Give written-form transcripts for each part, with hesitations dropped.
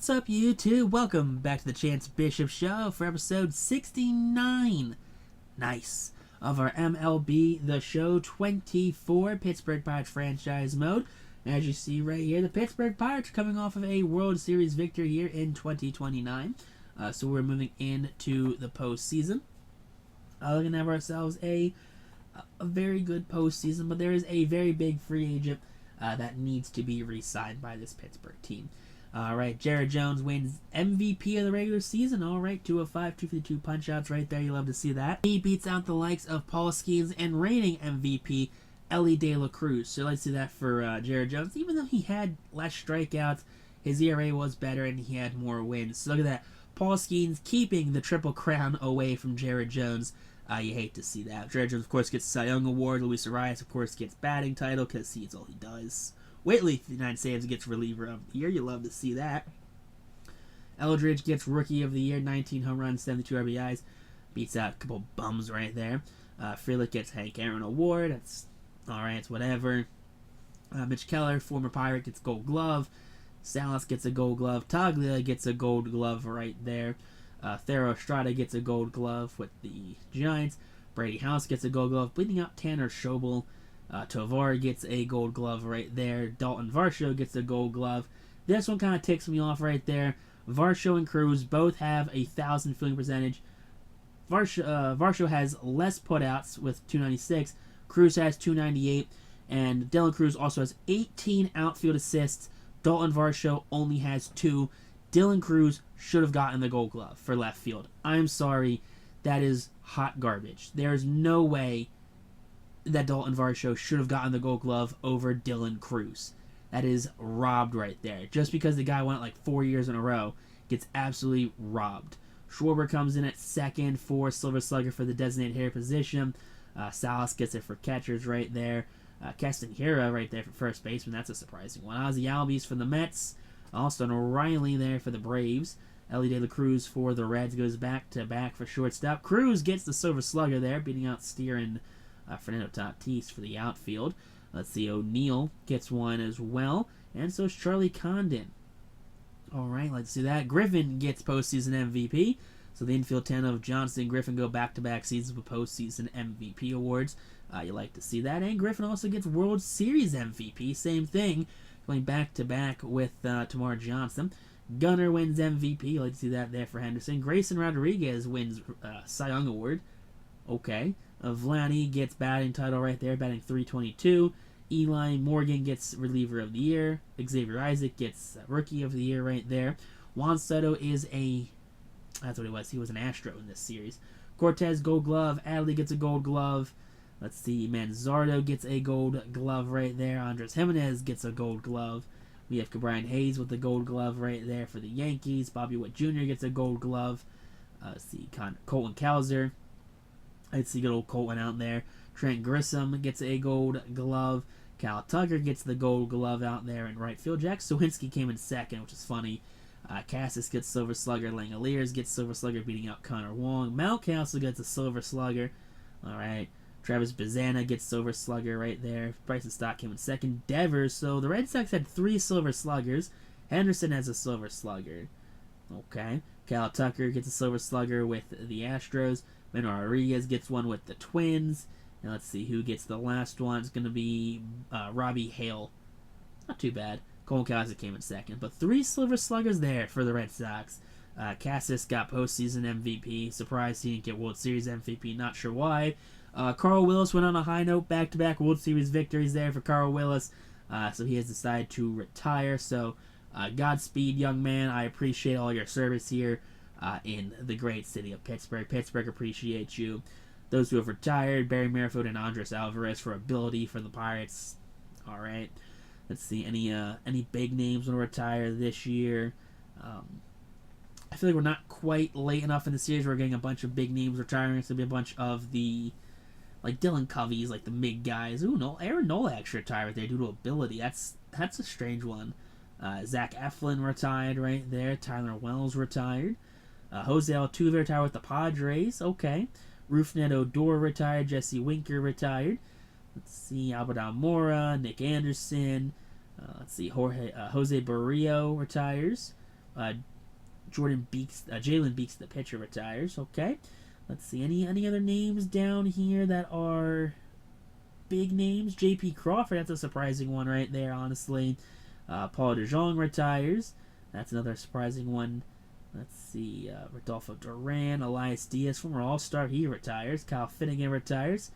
What's up, YouTube? Welcome back to the Chance Bishop Show for episode 69. Nice. Of our MLB The Show 24 Pittsburgh Pirates franchise mode. As you see right here, the Pittsburgh Pirates are coming off of a World Series victory here in 2029. So we're moving into the postseason. Looking to have ourselves a very good postseason, but there is a very big free agent that needs to be re-signed by this Pittsburgh team. Alright, Jared Jones wins MVP of the regular season. Alright, 205, 252 punch-outs right there. You love to see that. He beats out the likes of Paul Skeens and reigning MVP, Elly De La Cruz. So let's see that for Jared Jones. Even though he had less strikeouts, his ERA was better and he had more wins. So look at that. Paul Skeens keeping the Triple Crown away from Jared Jones. You hate to see that. Jared Jones, of course, gets Cy Young Award. Luis Arias, of course, gets batting title because he's all he does. Whitley, 59 saves, gets reliever of the year. You love to see that. Eldridge gets rookie of the year, 19 home runs, 72 RBIs. Beats out a couple bums right there. Frelick gets Hank Aaron Award. That's alright, it's whatever. Mitch Keller, former Pirate, gets Gold Glove. Salas gets a Gold Glove. Toglia gets a Gold Glove right there. Thero Estrada gets a Gold Glove with the Giants. Brady House gets a Gold Glove, bleeding out Tanner Schobel. Tovar gets a Gold Glove right there. Dalton Varsho gets a Gold Glove. This one kind of ticks me off right there. Varsho and Cruz both have 1,000 fielding percentage. Varsho has less putouts with 296. Cruz has 298. And Dylan Cruz also has 18 outfield assists. Dalton Varsho only has 2. Dylan Cruz should have gotten the Gold Glove for left field. I'm sorry. That is hot garbage. There's no way that Dalton Varsho should have gotten the Gold Glove over Dylan Cruz. That is robbed right there. Just because the guy won it like 4 years in a row, gets absolutely robbed. Schwarber comes in at second for Silver Slugger for the designated hitter position. Salas gets it for catchers right there. Castanheira right there for first baseman. That's a surprising one. Ozzie Albies for the Mets. Austin O'Reilly there for the Braves. Elly De La Cruz for the Reds goes back-to-back for shortstop. Cruz gets the Silver Slugger there, beating out Steer and Fernando Tatis for the outfield. Let's see, O'Neill gets one as well, and so is Charlie Condon. Alright, let's see that. Griffin gets postseason MVP. So the infield 10 of Johnson and Griffin go back-to-back seasons with postseason MVP awards. You like to see that. And Griffin also gets World Series MVP. Same thing, going back-to-back with Tamar Johnson. Gunnar wins MVP. You like to see that there for Henderson. Grayson Rodriguez wins Cy Young Award. Okay. Vladdy gets batting title right there, batting 322. Eli Morgan gets reliever of the year. Xavier Isaac gets rookie of the year right there. Juan Soto is that's what he was. He was an Astro in this series. Cortez, Gold Glove. Adley gets a Gold Glove. Let's see, Manzardo gets a Gold Glove right there. Andres Jimenez gets a Gold Glove. We have Brian Hayes with the Gold Glove right there for the Yankees. Bobby Witt Jr. gets a Gold Glove. Let's see, Colton Cowser. Let's see, good old Colton out there. Trent Grissom gets a Gold Glove. Cal Tucker gets the Gold Glove out there in right field. Jack Sawinski came in second, which is funny. Cassis gets Silver Slugger. Langoliers gets Silver Slugger, beating out Connor Wong. Mountcastle gets a Silver Slugger. All right. Travis Bazana gets Silver Slugger right there. Bryson Stott came in second. Devers. So the Red Sox had 3 Silver Sluggers. Henderson has a Silver Slugger. Okay. Cal Tucker gets a Silver Slugger with the Astros. Manuel Rodriguez gets one with the Twins. And let's see who gets the last one. It's going to be Robbie Hale. Not too bad. Cole Cassis came in second. But 3 Silver Sluggers there for the Red Sox. Cassis got postseason MVP. Surprised he didn't get World Series MVP. Not sure why. Carl Willis went on a high note. Back-to-back World Series victories there for Carl Willis. So he has decided to retire. So Godspeed, young man. I appreciate all your service here in the great city of Pittsburgh. Pittsburgh appreciates you. Those who have retired, Barry Merrifield and Andres Alvarez for ability for the Pirates. All right. Let's see, any big names want to retire this year? I feel like we're not quite late enough in the series. We're getting a bunch of big names retiring. It's going to be a bunch of the, like Dylan Covey's, like the big guys. Ooh, no, Aaron Nola actually retired there due to ability. That's a strange one. Zach Eflin retired right there. Tyler Wells retired. Jose Altuve retired with the Padres. Okay. Rougned Odor retired. Jesse Winker retired. Let's see, Albert Almora, Nick Anderson. Let's see, Jose Barrio retires. Jalen Beeks, the pitcher, retires. Okay. Let's see. Any other names down here that are big names? J.P. Crawford, that's a surprising one right there, honestly. Paul DeJong retires. That's another surprising one. Let's see. Rodolfo Duran, Elias Diaz, former All-Star, he retires. Kyle Finnegan retires.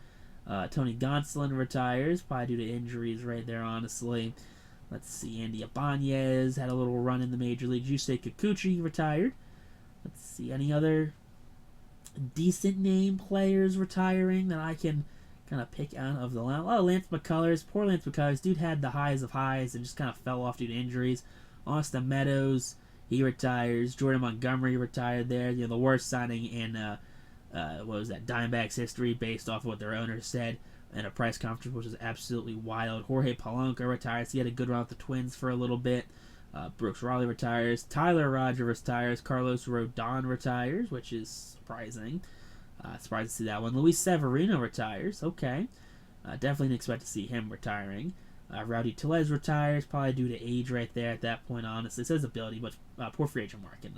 Tony Gonsolin retires, probably due to injuries right there, honestly. Let's see. Andy Ibanez had a little run in the major leagues. Yusei Kikuchi retired. Let's see. Any other decent name players retiring that I can kind of pick out of the line? Oh, Lance McCullers. Poor Lance McCullers. Dude had the highs of highs and just kind of fell off due to injuries. Austin Meadows, he retires. Jordan Montgomery retired there. You know, the worst signing in what was that, Diamondbacks history, based off of what their owner said in a press conference, which is absolutely wild. Jorge Polanco retires. He had a good run with the Twins for a little bit. Brooks Raleigh retires. Tyler Rogers retires. Carlos Rodon retires, which is surprising. Surprised to see that one. Luis Severino retires. Okay. Definitely didn't expect to see him retiring. Rowdy Tellez retires, probably due to age right there at that point, honestly. It says ability, but poor free agent market.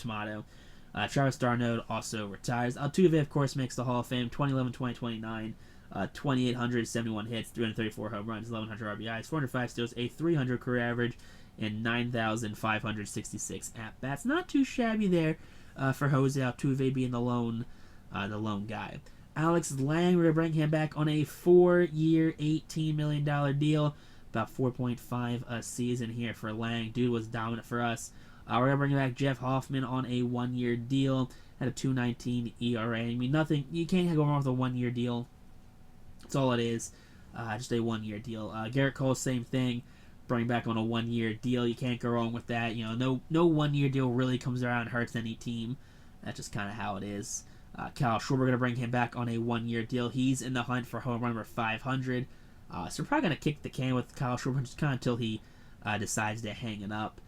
Tomato. Travis d'Arnaud also retires. Altuve, of course, makes the Hall of Fame. 2011-2029. 2,871 hits, 334 home runs, 1,100 RBIs, 405 steals, a 300 career average, and 9,566 at-bats. Not too shabby there for Jose Altuve being the lone guy. Alex Lang, we're going to bring him back on a 4-year, $18 million deal. About 4.5 a season here for Lang. Dude was dominant for us. We're going to bring back Jeff Hoffman on a 1-year deal. Had a 2.19 ERA. I mean, nothing. You can't go wrong with a 1-year deal. That's all it is. Just a 1-year deal. Garrett Cole, same thing. Bring back on a 1-year deal. You can't go wrong with that. You know, no 1-year deal really comes around and hurts any team. That's just kind of how it is. Kyle Schwarber, going to bring him back on a 1-year deal. He's in the hunt for home run number 500. So we're probably going to kick the can with Kyle Schwarber just kind of until he decides to hang it up.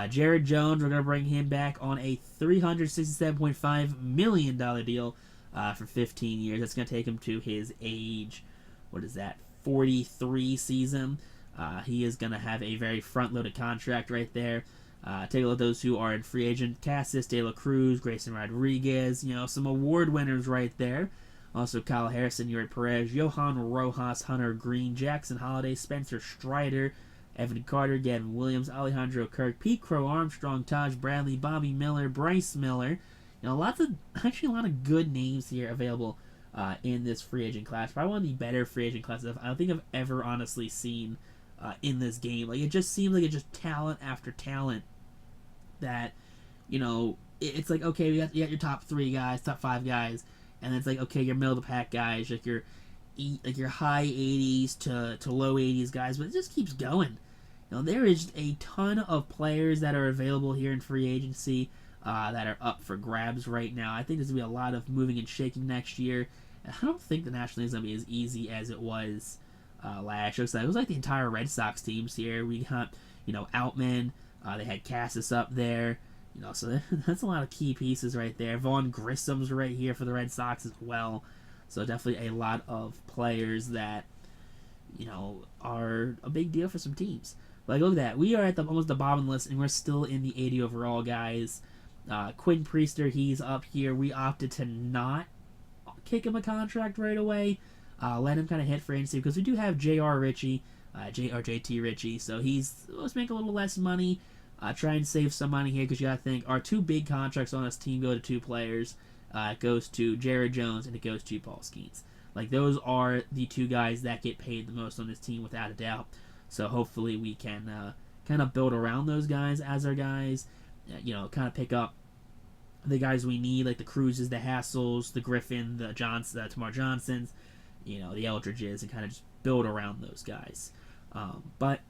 Jared Jones, we're going to bring him back on a $367.5 million deal for 15 years. That's going to take him to his age, 43 season. He is going to have a very front-loaded contract right there. Take a look at those who are in free agent. Cassis, De La Cruz, Grayson Rodriguez, some award winners right there. Also Kyle Harrison, Yuri Perez, Johan Rojas, Hunter Green, Jackson Holiday, Spencer Strider, Evan Carter, Gavin Williams, Alejandro Kirk, Pete Crow Armstrong, Taj Bradley, Bobby Miller, Bryce Miller. A lot of good names here available in this free agent class. Probably one of the better free agent classes I don't think I've ever honestly seen in this game. Like, it just seems like it's just talent after talent that, it's like, okay, you got your top 3 guys, top 5 guys, and it's like, okay, your middle of the pack guys, like your high 80s to low 80s guys, but it just keeps going. There is a ton of players that are available here in free agency that are up for grabs right now. I think there's going to be a lot of moving and shaking next year. And I don't think the National League is going to be as easy as it was last year. So it was like the entire Red Sox teams here. We got, Outman. They had Cassis up there. So that's a lot of key pieces right there. Vaughn Grissom's right here for the Red Sox as well. So definitely a lot of players that, are a big deal for some teams. Like, look at that. We are at almost the bottom of the list, and we're still in the 80 overall, guys. Quinn Priester, he's up here. We opted to not kick him a contract right away. Let him kind of hit for agency because we do have JT Ritchie. So let's make a little less money. Try and save some money here because you got to think our 2 big contracts on this team go to 2 players. It goes to Jared Jones and it goes to Paul Skeens. Like, those are the 2 guys that get paid the most on this team without a doubt. So hopefully we can kind of build around those guys as our guys. Kind of pick up the guys we need, like the Cruzes, the Hassels, the Griffin, the Tamar Johnsons, the Eldridges, and kind of just build around those guys. But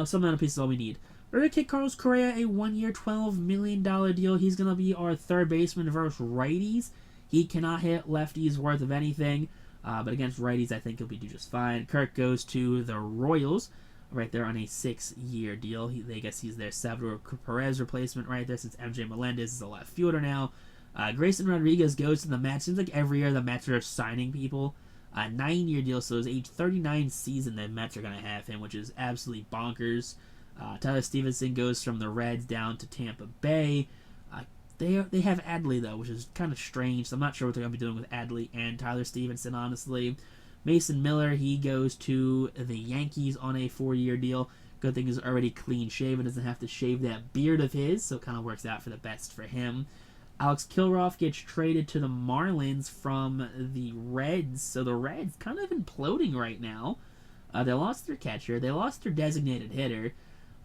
some amount of pieces is all we need. We're going to kick Carlos Correa a 1-year, $12 million deal. He's going to be our third baseman versus righties. He cannot hit lefties worth of anything, but against righties, I think he'll be just fine. Kirk goes to the Royals right there on a 6-year deal. I guess he's their Salvador Perez replacement right there since MJ Melendez is a left fielder now. Grayson Rodriguez goes to the Mets. Seems like every year the Mets are signing people. 9-year deal, so his age 39 season the Mets are going to have him, which is absolutely bonkers. Tyler Stevenson goes from the Reds down to Tampa Bay. They have Adley, though, which is kind of strange. So I'm not sure what they're going to be doing with Adley and Tyler Stevenson, honestly. Mason Miller, he goes to the Yankees on a 4-year deal. Good thing he's already clean-shaven, doesn't have to shave that beard of his, so it kind of works out for the best for him. Alex Kilroff gets traded to the Marlins from the Reds, so the Reds kind of imploding right now. They lost their catcher. They lost their designated hitter.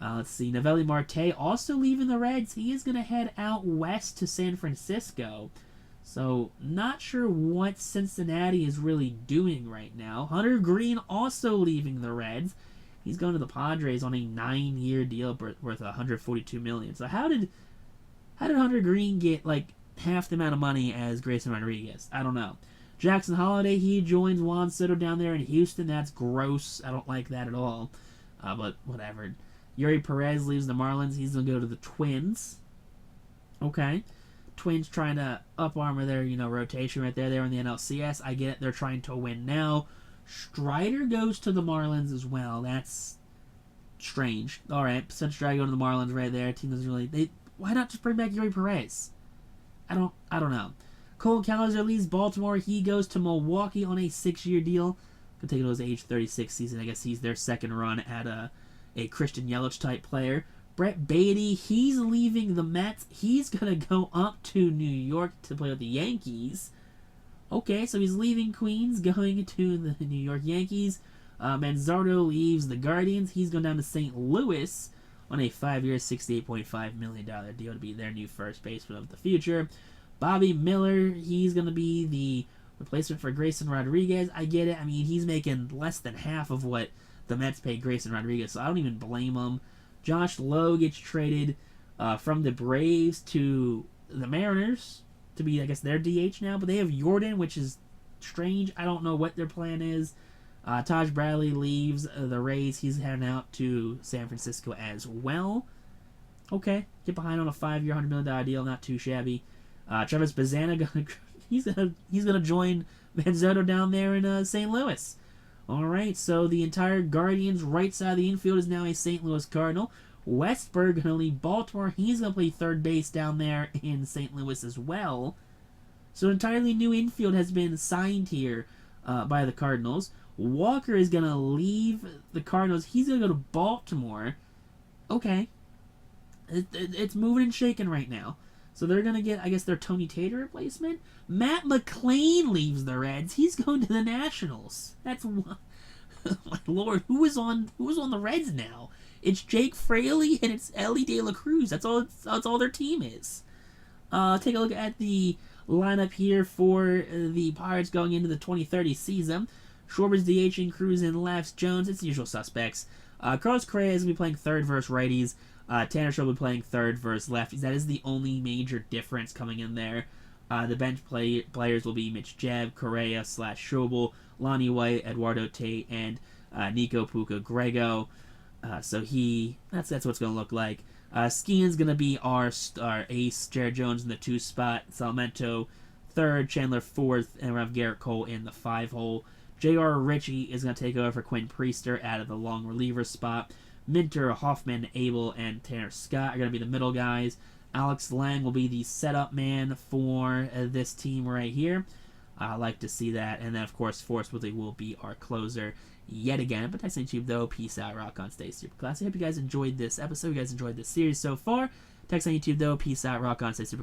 Let's see. Noelvi Marte also leaving the Reds. He is going to head out west to San Francisco. So, not sure what Cincinnati is really doing right now. Hunter Green also leaving the Reds. He's going to the Padres on a 9-year deal worth $142 million. So, how did Hunter Green get like half the amount of money as Grayson Rodriguez? I don't know. Jackson Holliday, he joins Juan Soto down there in Houston. That's gross. I don't like that at all. But whatever. Yuri Perez leaves the Marlins. He's going to go to the Twins. Okay. Twins trying to up-armor their, rotation right there. They're in the NLCS. I get it. They're trying to win now. Strider goes to the Marlins as well. That's strange. All right. Since Strider going to the Marlins right there, team doesn't really... Why not just bring back Yuri Perez? I don't know. Cole Callister leaves Baltimore. He goes to Milwaukee on a 6-year deal. Could take it to his age 36 season. I guess he's their second run at a Christian Yelich type player. Brett Beatty, he's leaving the Mets. He's going to go up to New York to play with the Yankees. Okay, so he's leaving Queens, going to the New York Yankees. Manzardo leaves the Guardians. He's going down to St. Louis on a 5-year, $68.5 million deal to be their new first baseman of the future. Bobby Miller, he's going to be the replacement for Grayson Rodriguez. I get it. I mean, he's making less than half of what the Mets paid Grayson Rodriguez, so I don't even blame him. Josh Lowe gets traded from the Braves to the Mariners to be, I guess, their DH now, but they have Jordan, which is strange. I don't know what their plan is. Taj Bradley leaves the Rays. He's heading out to San Francisco as well. Okay, get behind on a 5-year, $100 million deal. Not too shabby. Travis Bazzana, he's gonna join Manzardo down there in St. Louis. All right, so the entire Guardians right side of the infield is now a St. Louis Cardinal. Westberg going to leave Baltimore. He's going to play third base down there in St. Louis as well. So an entirely new infield has been signed here by the Cardinals. Walker is going to leave the Cardinals. He's going to go to Baltimore. Okay. It's moving and shaking right now. So they're going to get, I guess, their Tony Tater replacement. Matt McLain leaves the Reds. He's going to the Nationals. That's my lord. Who is on the Reds now? It's Jake Fraley and it's Ellie De La Cruz. That's all their team is. Take a look at the lineup here for the Pirates going into the 2030 season. Schwarber's DHing, Cruz in lefts, Jones, it's the usual suspects. Carlos Correa is going to be playing third versus righties. Tanner Shaw will be playing third versus lefties. That is the only major difference coming in there. The bench players will be Mitch Jeb, Correa / Schobel, Lonnie White, Eduardo Tate, and Nico Puka Grego. So that's what it's going to look like. Skian's going to be our ace, Jared Jones in the 2 spot, Salmento third, Chandler fourth, and we have Garrett Cole in the 5 hole. J.R. Ritchie is going to take over for Quinn Priester out of the long reliever spot. Minter, Hoffman, Abel, and Tanner Scott are going to be the middle guys. Alex Lang will be the setup man for this team right here. I like to see that. And then, of course, Forrest Woodley will be our closer yet again. But thanks on YouTube, though. Peace out. Rock on. Stay super classy. I hope you guys enjoyed this episode. You guys enjoyed this series so far. Text on YouTube, though. Peace out. Rock on. Stay super classy.